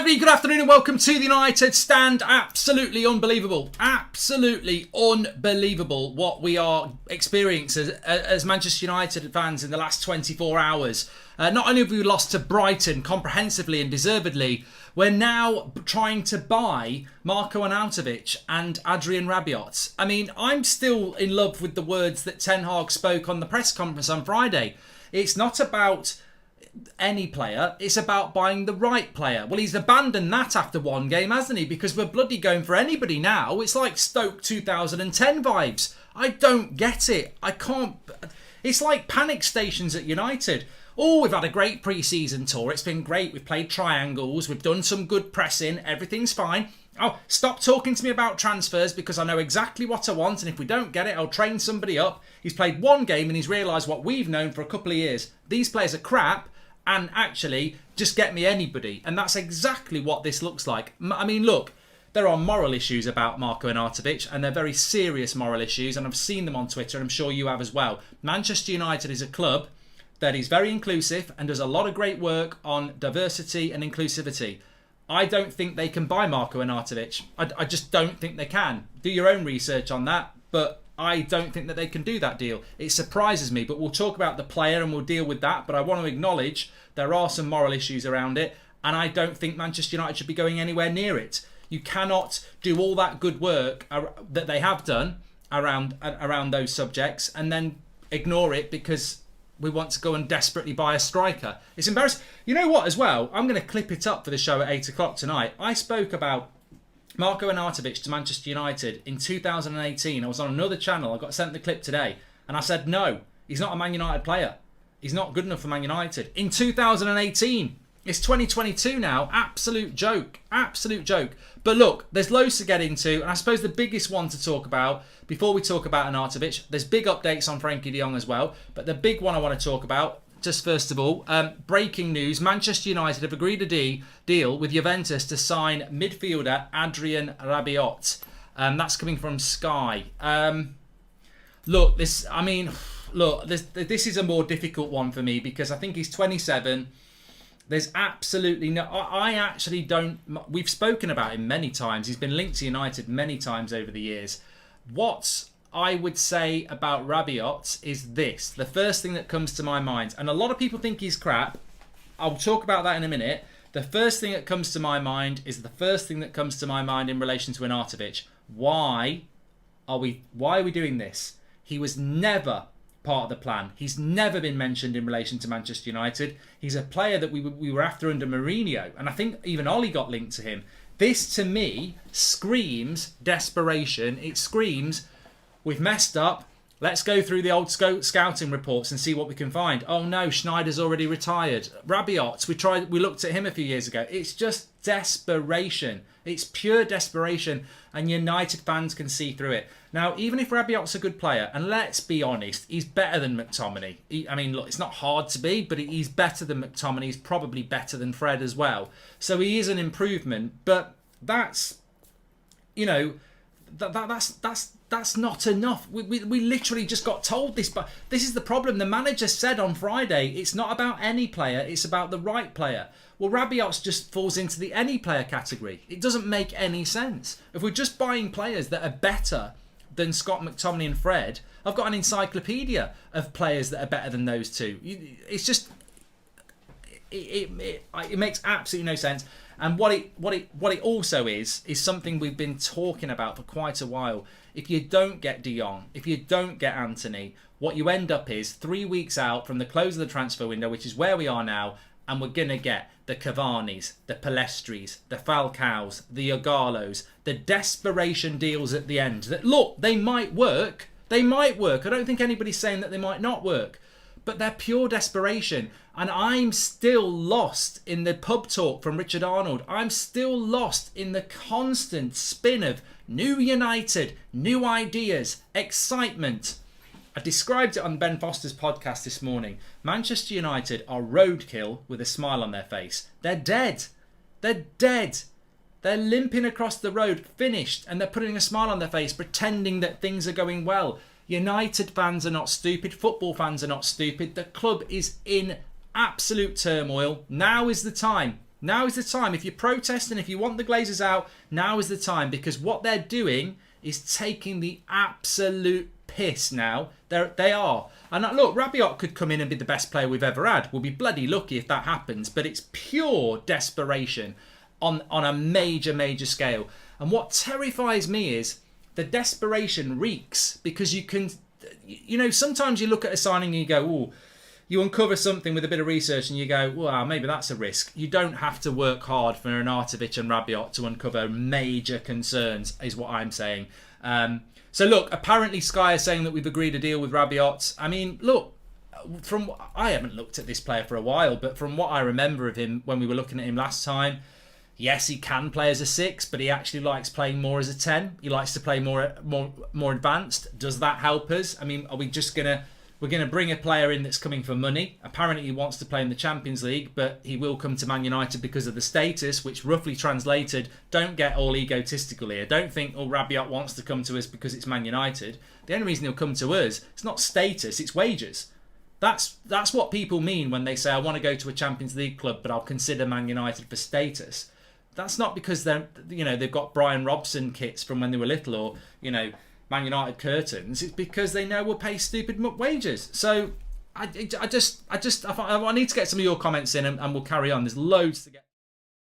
everybody, good afternoon and welcome to the United Stand. Absolutely unbelievable. Absolutely unbelievable what we are experiencing as Manchester United fans in the last 24 hours. Not only have we lost to Brighton comprehensively and deservedly, we're now trying to buy Marko Arnautovic and Adrian Rabiot. I mean, I'm still in love with the words that Ten Hag spoke on the press conference on Friday. It's not about any player, it's about buying the right player. Well, he's abandoned that after one game, hasn't he? Because we're bloody going for anybody now. It's like Stoke 2010 vibes. I don't get it. I can't. It's like panic stations at United. Oh, we've had a great pre-season tour. It's been great. We've played triangles. We've done some good pressing. Everything's fine. Oh, stop talking to me about transfers because I know exactly what I want. And if we don't get it, I'll train somebody up. He's played one game and he's realised what we've known for a couple of years. These players are crap. And actually, just get me anybody. And that's exactly what this looks like. I mean, look, there are moral issues about Marko Arnautovic, and they're very serious moral issues, and I've seen them on Twitter, and I'm sure you have as well. Manchester United is a club that is very inclusive and does a lot of great work on diversity and inclusivity. I don't think they can buy Marko Arnautovic. I just don't think they can. Do your own research on that, but I don't think that they can do that deal. It surprises me, but we'll talk about the player and we'll deal with that. But I want to acknowledge there are some moral issues around it, and I don't think Manchester United should be going anywhere near it. You cannot do all that good work that they have done around those subjects and then ignore it because we want to go and desperately buy a striker. It's embarrassing. You know what, as well? I'm going to clip it up for the show at 8 o'clock tonight. I spoke about Marko Arnautovic to Manchester United in 2018. I was on another channel. I got sent the clip today. And I said, no, he's not a Man United player. He's not good enough for Man United. In 2018. It's 2022 now. Absolute joke. Absolute joke. But look, there's loads to get into. And I suppose the biggest one to talk about, before we talk about Arnautovic, there's big updates on Frankie de Jong as well. But the big one I want to talk about, just first of all, breaking news. Manchester United have agreed a deal with Juventus to sign midfielder Adrian Rabiot. That's coming from Sky. This is a more difficult one for me because I think he's 27. There's absolutely no... I actually don't... We've spoken about him many times. He's been linked to United many times over the years. What I would say about Rabiot is this. The first thing that comes to my mind, and a lot of people think he's crap. I'll talk about that in a minute. The first thing that comes to my mind is the first thing that comes to my mind in relation to Arnautovic. Why are we doing this? He was never part of the plan. He's never been mentioned in relation to Manchester United. He's a player that we were after under Mourinho, and I think even Ollie got linked to him. This, to me, screams desperation. It screams, we've messed up. Let's go through the old scouting reports and see what we can find. Oh no, Schneider's already retired. Rabiot, we looked at him a few years ago. It's just desperation. It's pure desperation, and United fans can see through it. Now, even if Rabiot's a good player, and let's be honest, he's better than McTominay. Look, it's not hard to be, but he's better than McTominay. He's probably better than Fred as well. So he is an improvement, but that's not enough. We literally just got told this, but this is the problem. The manager said on Friday, it's not about any player, it's about the right player. Well, Rabiot just falls into the any player category. It doesn't make any sense. If we're just buying players that are better than Scott McTominay and Fred, I've got an encyclopedia of players that are better than those two. It's just... It makes absolutely no sense. And what it also is something we've been talking about for quite a while. If you don't get De Jong, if you don't get Anthony, what you end up is 3 weeks out from the close of the transfer window, which is where we are now, and we're going to get the Cavani's, the Palestris, the Falcaos, the Ighalo's, the desperation deals at the end. That, look, they might work. They might work. I don't think anybody's saying that they might not work. But they're pure desperation. And I'm still lost in the pub talk from Richard Arnold. I'm still lost in the constant spin of new United, new ideas, excitement. I described it on Ben Foster's podcast this morning. Manchester United are roadkill with a smile on their face. They're dead. They're dead. They're limping across the road, finished, and they're putting a smile on their face, pretending that things are going well. United fans are not stupid. Football fans are not stupid. The club is in absolute turmoil. Now is the time. Now is the time. If you're protesting, if you want the Glazers out, now is the time, because what they're doing is taking the absolute piss now. They are. And look, Rabiot could come in and be the best player we've ever had. We'll be bloody lucky if that happens. But it's pure desperation on a major, major scale. And what terrifies me is the desperation reeks, because you can, you know, sometimes you look at a signing and you go, ooh, you uncover something with a bit of research and you go, well, maybe that's a risk. You don't have to work hard for Arnautovic and Rabiot to uncover major concerns, is what I'm saying. So look, apparently Sky is saying that we've agreed a deal with Rabiot. I mean, look, I haven't looked at this player for a while, but from what I remember of him when we were looking at him last time, yes, he can play as a 6, but he actually likes playing more as a 10. He likes to play more advanced. Does that help us? I mean, are we just we're going to bring a player in that's coming for money? Apparently he wants to play in the Champions League, but he will come to Man United because of the status, which roughly translated, don't get all egotistical here. Don't think, oh, Rabiot wants to come to us because it's Man United. The only reason he'll come to us, it's not status, it's wages. That's what people mean when they say, I want to go to a Champions League club, but I'll consider Man United for status. That's not because they've got Brian Robson kits from when they were little, or, you know, Man United curtains. It's because they know we'll pay stupid wages. So I need to get some of your comments in, and we'll carry on. There's loads to get.